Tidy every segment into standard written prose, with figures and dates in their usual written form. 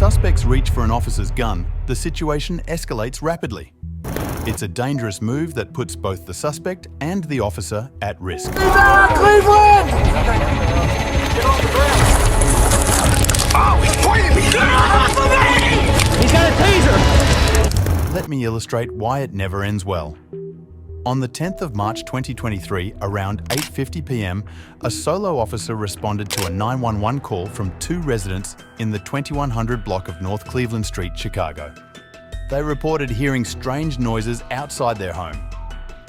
suspects reach for an officer's gun, the situation escalates rapidly. It's a dangerous move that puts both the suspect and the officer at risk. Cleveland! Get off the ground! Oh, he's pointing me! Get off of me! He's got a taser! Let me illustrate why it never ends well. On the 10th of March 2023, around 8:50 p.m, a solo officer responded to a 911 call from two residents in the 2100 block of North Cleveland Street, Chicago. They reported hearing strange noises outside their home.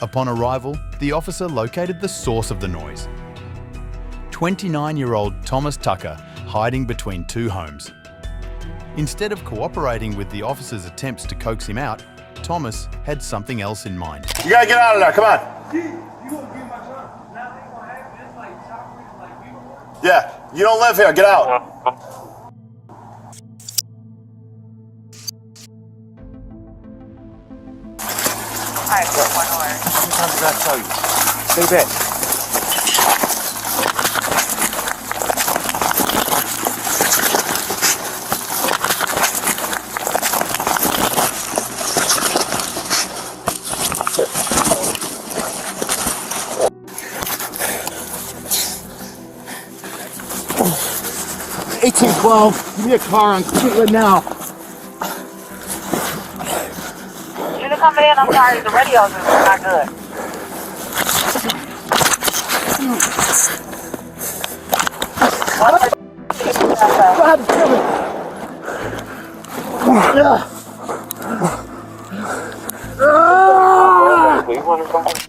Upon arrival, the officer located the source of the noise. 29-year-old Thomas Tucker, hiding between two homes. Instead of cooperating with the officer's attempts to coax him out, Thomas had something else in mind. You gotta get out of there, come on. Yeah, you don't live here, get out. Alright, good one order. How many times did I tell you? Stay back. Give me a car on Cleveland now. Unit coming in, I'm sorry, the radio's not good.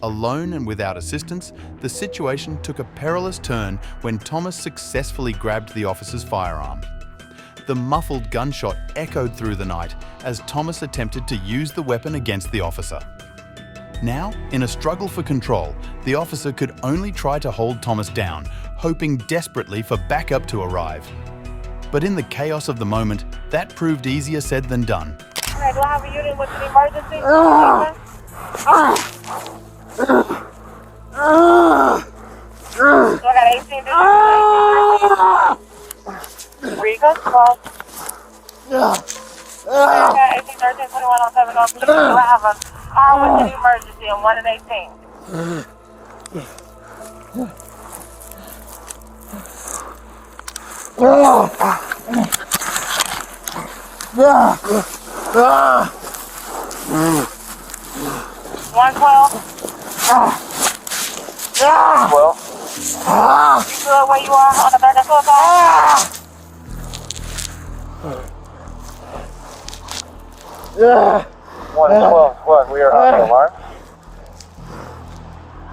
Alone and without assistance, the situation took a perilous turn when Thomas successfully grabbed the officer's firearm. The muffled gunshot echoed through the night as Thomas attempted to use the weapon against the officer. Now, in a struggle for control, the officer could only try to hold Thomas down, hoping desperately for backup to arrive. But in the chaos of the moment, that proved easier said than done. Okay, do I have a unit with an emergency? So I got 18 Riga, 12. I got 18, 13, 21 on 7 on 3. Do I have a car with an emergency on 1 and 18? One 12. Well. You good where you are on the back of the car? Yeah. 112 squad, we are on the alarm.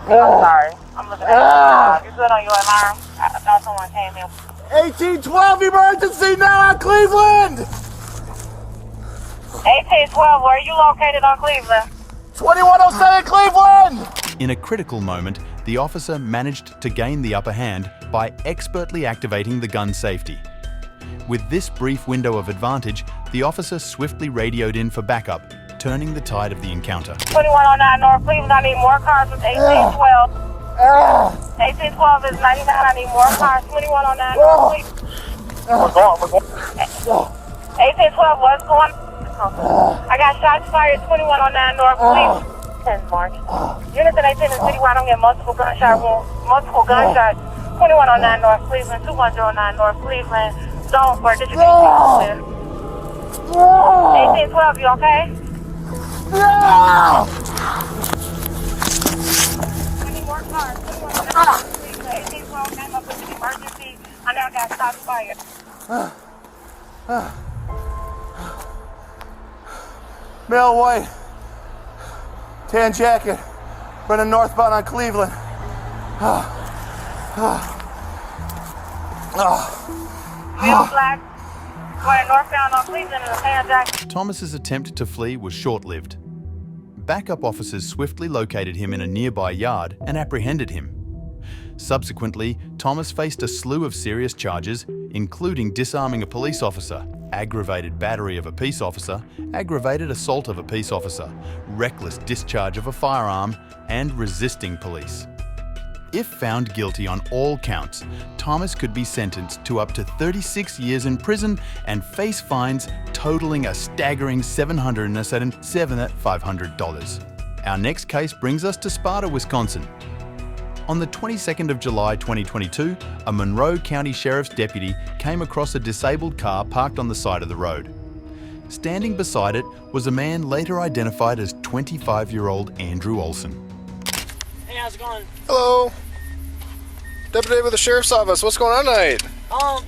I'm sorry. I'm looking at you. You good on your alarm? I thought someone came in. 1812 emergency now on Cleveland! 1812, where are you located on Cleveland? 2107 Cleveland! In a critical moment, the officer managed to gain the upper hand by expertly activating the gun safety. With this brief window of advantage, the officer swiftly radioed in for backup, turning the tide of the encounter. 2109 North Cleveland, I need more cars with 1812. 1812 is 99, I need more cars. 2109 North Cleveland. We're going. 1812, what's going on? I got shots fired 2109 North Cleveland. 10 March. Units in 18 in the city where I don't get multiple gunshots. 2109 North Cleveland, 2109 North Cleveland. Zone for distribution. 1812, you okay? I need more cars. 1812 came up with an emergency. I now got shots fired. Male white, tan jacket, running northbound on Cleveland. Male black, going northbound on Cleveland in a tan jacket. Thomas's attempt to flee was short-lived. Backup officers swiftly located him in a nearby yard and apprehended him. Subsequently, Thomas faced a slew of serious charges, including disarming a police officer, aggravated battery of a peace officer, aggravated assault of a peace officer, reckless discharge of a firearm, and resisting police. If found guilty on all counts, Thomas could be sentenced to up to 36 years in prison and face fines totaling a staggering $777,500. Our next case brings us to Sparta, Wisconsin. On the 22nd of July 2022, a Monroe County Sheriff's deputy came across a disabled car parked on the side of the road. Standing beside it was a man later identified as 25-year-old Andrew Olson. Hey, how's it going? Hello. Deputy with the Sheriff's Office. What's going on tonight?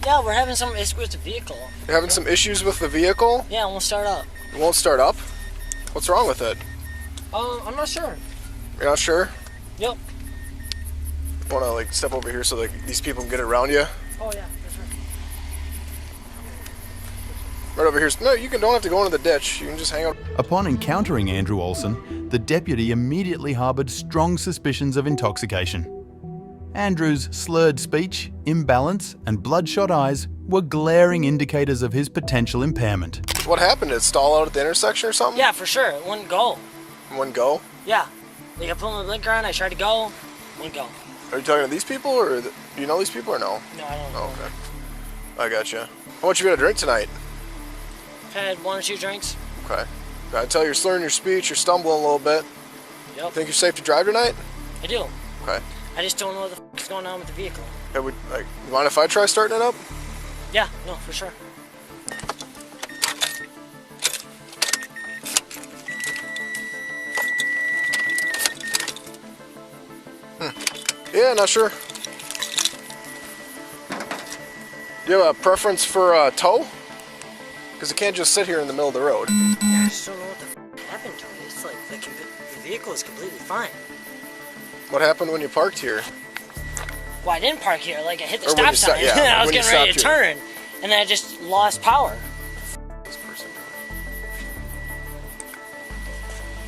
Yeah, we're having some issues with the vehicle. You're having some issues with the vehicle? Yeah, it won't start up. It won't start up? What's wrong with it? I'm not sure. You're not sure? Yep. Want to like step over here so like these people can get around you? Oh yeah, that's right. Right over here. No, you don't have to go into the ditch. You can just hang out. Upon encountering Andrew Olson, the deputy immediately harbored strong suspicions of intoxication. Andrew's slurred speech, imbalance, and bloodshot eyes were glaring indicators of his potential impairment. What happened? Did it stall out at the intersection or something? Yeah, for sure. It wouldn't go. It wouldn't go? Yeah. Like I put my blinker on, I tried to go, wouldn't go. Are you talking to these people, or do you know these people, or no? No, I don't know. Oh, okay. I gotcha. How much you gonna drink tonight? I've had 1 or 2 drinks. Okay. I tell you're slurring your speech, you're stumbling a little bit. Yep. Think you're safe to drive tonight? I do. Okay. I just don't know what the f is going on with the vehicle. You mind if I try starting it up? Yeah, no, for sure. Yeah, not sure. Do you have a preference for a tow? Because it can't just sit here in the middle of the road. I just don't know what the f happened to it. It's like the vehicle is completely fine. What happened when you parked here? Well, I didn't park here. Like I hit the Or when stop you sign. yeah, I was when you getting ready to stopped turn, and then I just lost power. This person.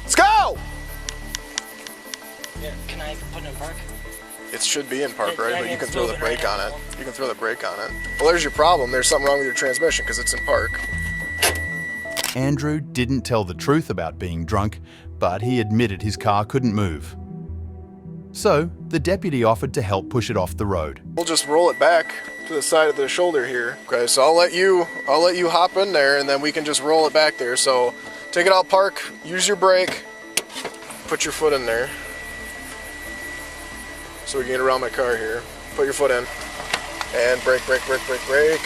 Let's go! Yeah, can I put it in park? It should be in park, right? I But mean, you can it's throw the moving right brake on now. it. You can throw the brake on it. Well, there's your problem. There's something wrong with your transmission because it's in park. Andrew didn't tell the truth about being drunk, but he admitted his car couldn't move. So, the deputy offered to help push it off the road. We'll just roll it back to the side of the shoulder here. Okay, so I'll let you hop in there, and then we can just roll it back there. So, take it out, park, use your brake, put your foot in there. So we can get around my car here. Put your foot in. And brake, brake, brake, brake, brake.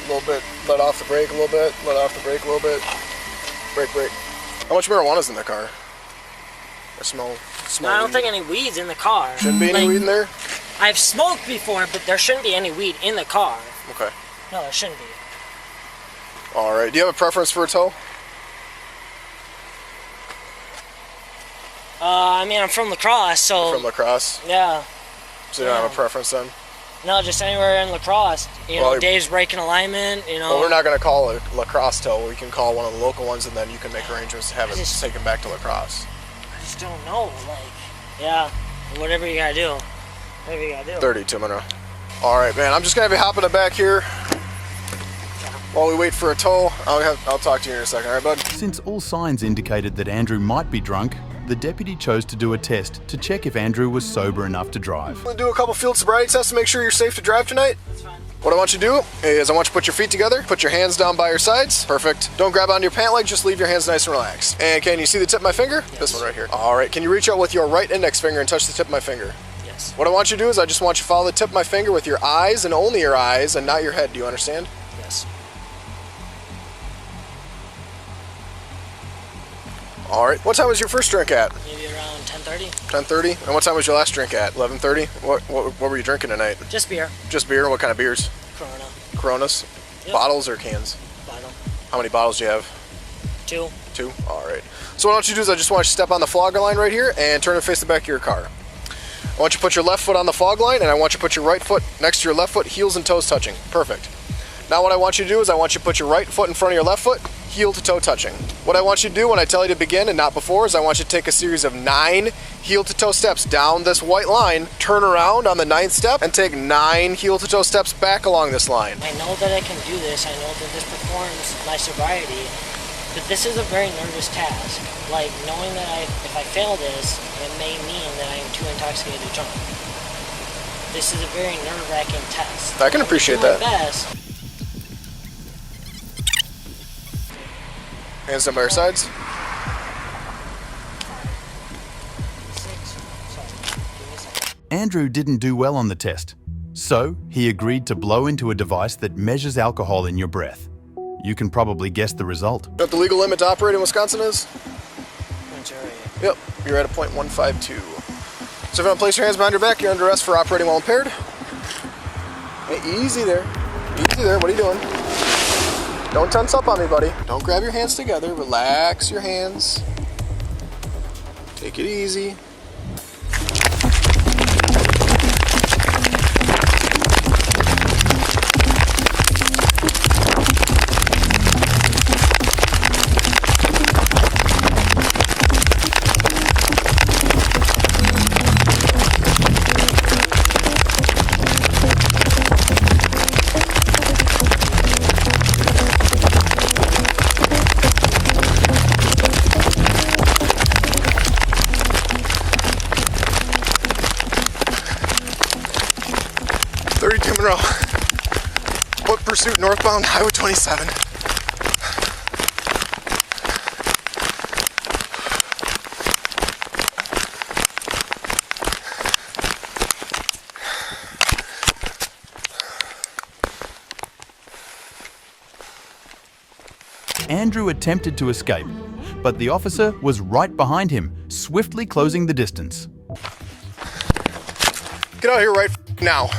A little bit, let off the brake a little bit, let off the brake a little bit. Brake, brake. How much marijuana's in the car? I smell No, I don't weed. think any weed's in the car. Shouldn't be any weed in there? I've smoked before, but there shouldn't be any weed in the car. Okay. No, there shouldn't be. Alright, do you have a preference for a tow? I mean, I'm from La Crosse, so... From La Crosse? Yeah. So you don't have a preference then? No, just anywhere in La Crosse. You know, Well, Dave's braking alignment, you know. Well, we're not going to call a La Crosse tow. We can call one of the local ones, and then you can make arrangements to have it taken back to La Crosse. I just don't know, like... Yeah, whatever you gotta do. Whatever you gotta do. 32 Monroe. Alright, man, I'm just going to be hopping it back here. While we wait for a tow, I'll talk to you in a second, alright, bud? Since all signs indicated that Andrew might be drunk, the deputy chose to do a test to check if Andrew was sober enough to drive. I'm going to do a couple field sobriety tests to make sure you're safe to drive tonight. That's fine. What I want you to do is I want you to put your feet together, put your hands down by your sides. Perfect. Don't grab onto your pant leg, just leave your hands nice and relaxed. And can you see the tip of my finger? Yes. This one right here. Alright, can you reach out with your right index finger and touch the tip of my finger? Yes. What I want you to do is I just want you to follow the tip of my finger with your eyes and only your eyes and not your head. Do you understand? Yes. Alright. What time was your first drink at? Maybe around 10:30. 10:30? And what time was your last drink at? 11:30? What were you drinking tonight? Just beer. Just beer? What kind of beers? Corona. Coronas? Yep. Bottles or cans? Bottle. How many bottles do you have? 2. 2? Alright. So what I want you to do is I just want you to step on the fog line right here and turn and face the back of your car. I want you to put your left foot on the fog line and I want you to put your right foot next to your left foot, heels and toes touching. Perfect. Now what I want you to do is I want you to put your right foot in front of your left foot, heel to toe touching. What I want you to do when I tell you to begin and not before is I want you to take a series of 9 heel to toe steps down this white line, turn around on the 9th step, and take 9 heel to toe steps back along this line. I know that I can do this. I know that this performs my sobriety, but this is a very nervous task. Like, knowing that if I fail this, it may mean that I am too intoxicated to jump. This is a very nerve-wracking test. I can appreciate I'm doing that. my best. Hands down by your sides. Andrew didn't do well on the test, so he agreed to blow into a device that measures alcohol in your breath. You can probably guess the result. You know what the legal limit to operate in Wisconsin is? Majority. Yep, you're at a .152. So if you don't place your hands behind your back, you're under arrest for operating while impaired. Hey, easy there. Easy there, what are you doing? Don't tense up on me, buddy. Don't grab your hands together. Relax your hands. Take it easy. Monroe. Foot pursuit northbound Highway 27. Andrew attempted to escape, but the officer was right behind him, swiftly closing the distance. Get out of here right now.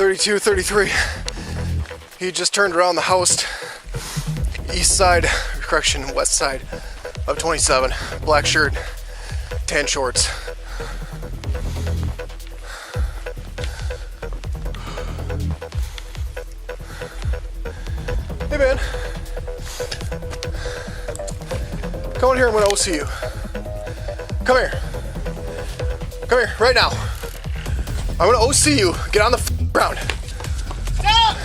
.32, 33. He just turned around the house, east side, correction, west side of 27. Black shirt, tan shorts. Hey man, come on here, I'm gonna OC you. Come here. Come here, right now. I'm gonna OC you. Get on the ground. Stop!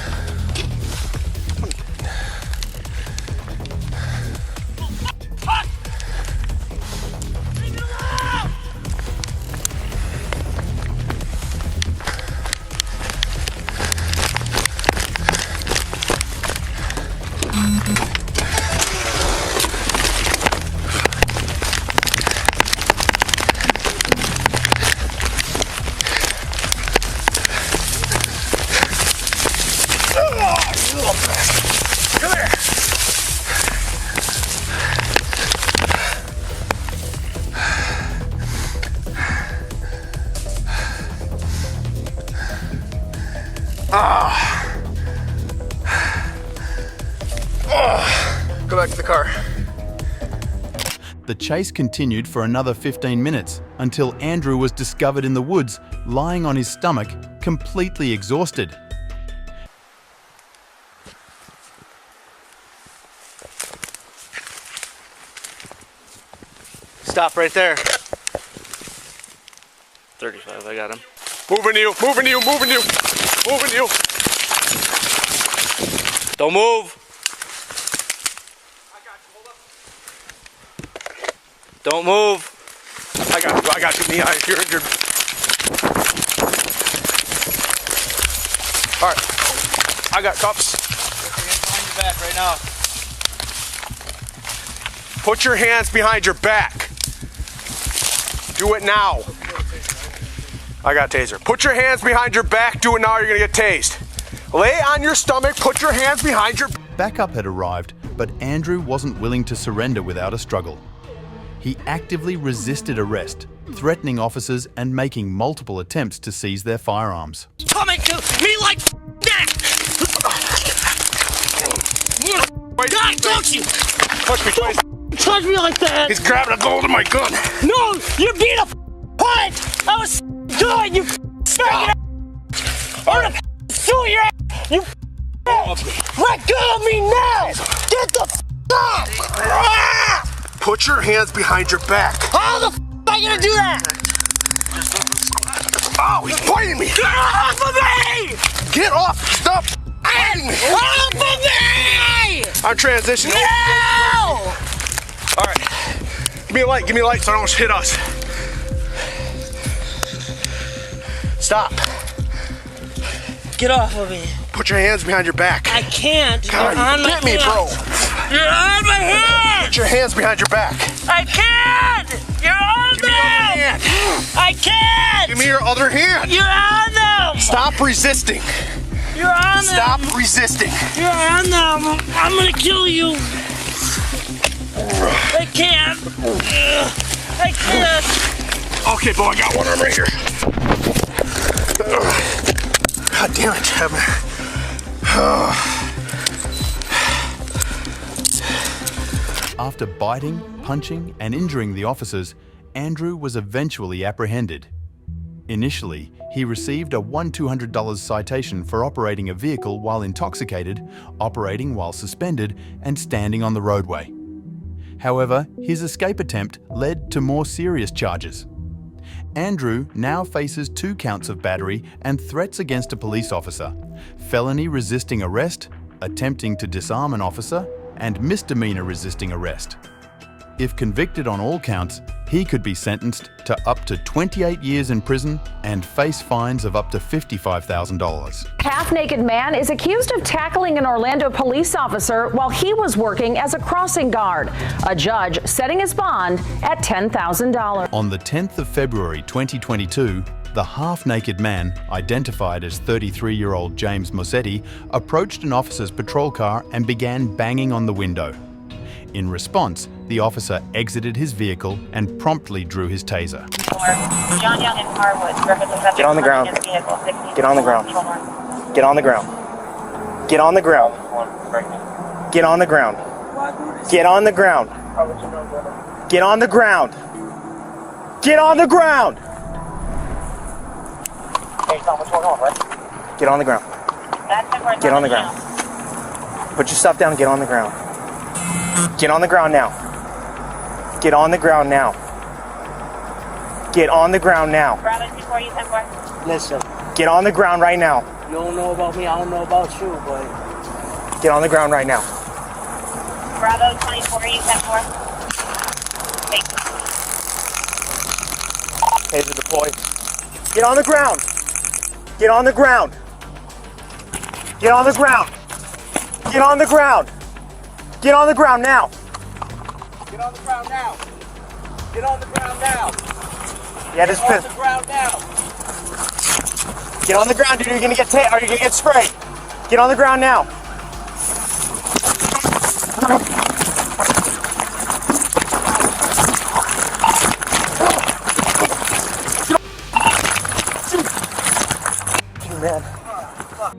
Go back to the car. The chase continued for another 15 minutes until Andrew was discovered in the woods, lying on his stomach, completely exhausted. Stop right there. 35, I got him. Moving you, moving you, moving you, moving you. Don't move. Don't move. I got you, Mihai. You're injured. All right, I got cuffs. Put your hands behind your back right now. Put your hands behind your back. Do it now. I got taser. Put your hands behind your back. Do it now. You're gonna get tased. Lay on your stomach. Put your hands behind your. Backup had arrived, but Andrew wasn't willing to surrender without a struggle. He actively resisted arrest, threatening officers and making multiple attempts to seize their firearms. Coming to me like that! God, don't you! Touch me twice. Touch me like that! He's grabbing a hold of my gun. No, you're being a punt! I was good, you faggot! I'm gonna sue your ass! You let go of me now! Get the off! Put your hands behind your back. How the am I gonna do that? Oh, he's pointing me. Get off of me! Get off! Stop pointing me! Off of me! I'm transitioning. No! All right. Give me a light so I don't hit us. Stop. Get off of me. Put your hands behind your back. I can't. God, You're on you my get me, hands. bro. You're on my hands. Put your hands behind your back. I can't. You're on Give me your other them. hand. I can't. Give me your other hand. You're on them. Stop resisting. You're on them. Stop resisting. You're on them. I'm gonna kill you. I can't. I can't. Okay, boy, I got one arm right here. God damn it, Kevin. After biting, punching, and injuring the officers, Andrew was eventually apprehended. Initially, he received a $200 citation for operating a vehicle while intoxicated, operating while suspended, and standing on the roadway. However, his escape attempt led to more serious charges. Andrew now faces 2 counts of battery and threats against a police officer, felony resisting arrest, attempting to disarm an officer, and misdemeanor resisting arrest. If convicted on all counts, he could be sentenced to up to 28 years in prison and face fines of up to $55,000. Half-naked man is accused of tackling an Orlando police officer while he was working as a crossing guard. A judge setting his bond at $10,000. On the 10th of February 2022, the half-naked man, identified as 33-year-old James Mossetti, approached an officer's patrol car and began banging on the window. In response, the officer exited his vehicle and promptly drew his taser. John Young and Harwood, representative. Get on the ground. Get on the ground. Get on the ground. Get on the ground. Get on the ground. Get on the ground. Get on the ground. Get on the ground. Hey, Tom, what's going on, right? Get on the ground. Get on the ground. Put your stuff down and get on the ground. Get on the ground now. Get on the ground now. Get on the ground now. Bravo 24, you 10-4. Listen, Get on the ground right now. you don't know about me, I don't know about you, but Get on the ground right now. Bravo 24, you 10-4. Thank you. Taser deployed. Get on the ground. Get on the ground. Get on the ground. Get on the ground. Get on the ground now. Get on the ground now. Get on the ground now. Yeah, just Get on the ground now. get on the ground, dude. You're gonna get are you gonna get sprayed? Get on the ground now. Man.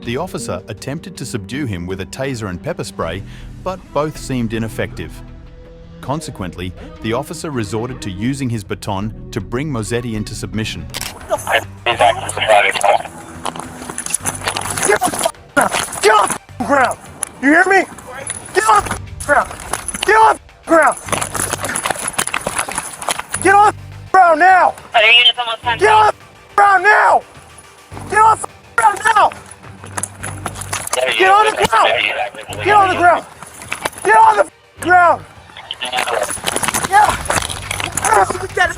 The officer attempted to subdue him with a taser and pepper spray, but both seemed ineffective. Consequently, the officer resorted to using his baton to bring Mossetti into submission. Get on the ground. You hear me? Get on the ground. Get on the ground. Get on the ground now. Other units almost time. Get on the ground now. Get on the ground now. Get on the ground. Get on the ground. Get on the ground. Yeah. Get it.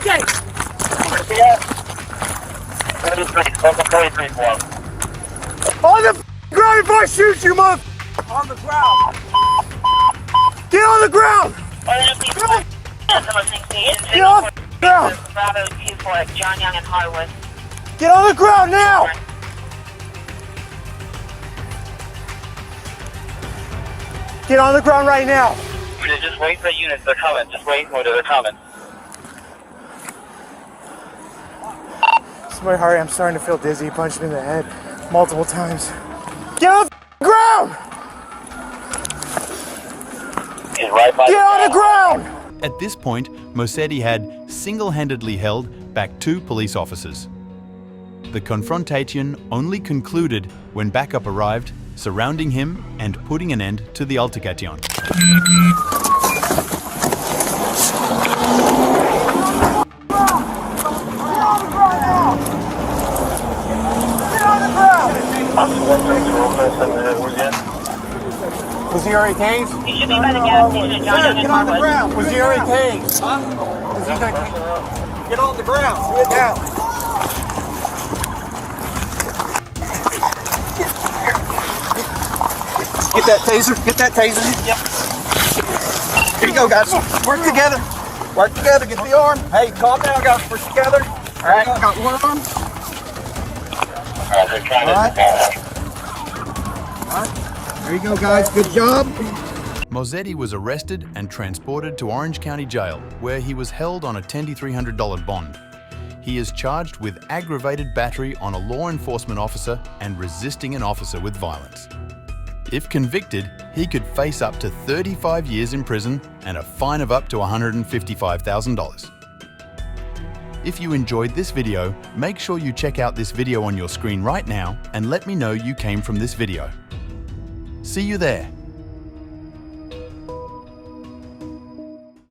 On the ground before I shoot you, mother. On the ground. Get on the ground. Get on the ground. Bravo 24, John Young and Harwood. Get on the ground now. Get on the ground right now. Just wait for units, they're coming. Just wait, they're coming. Somebody hurry, I'm starting to feel dizzy. He punched me in the head multiple times. Get on the ground! He's right by Get on the ground! At this point, Mossetti had single-handedly held back 2 police officers. The confrontation only concluded when backup arrived, surrounding him and putting an end to the altercation. Was he already tased? You should be by the gas station, John. Sir, get on the ground. Was he already tased? Huh? Get on the ground. Sit down. Get that taser. Get that taser. Yep. Here you go, guys. Work together. Work together. Get the arm. Hey, calm down, guys. Work together. All right. Got one arm. All right. All right. There you go, guys. Good job. Mozzetti was arrested and transported to Orange County Jail, where he was held on a $2,300 bond. He is charged with aggravated battery on a law enforcement officer and resisting an officer with violence. If convicted, he could face up to 35 years in prison and a fine of up to $155,000. If you enjoyed this video, make sure you check out this video on your screen right now and let me know you came from this video. See you there.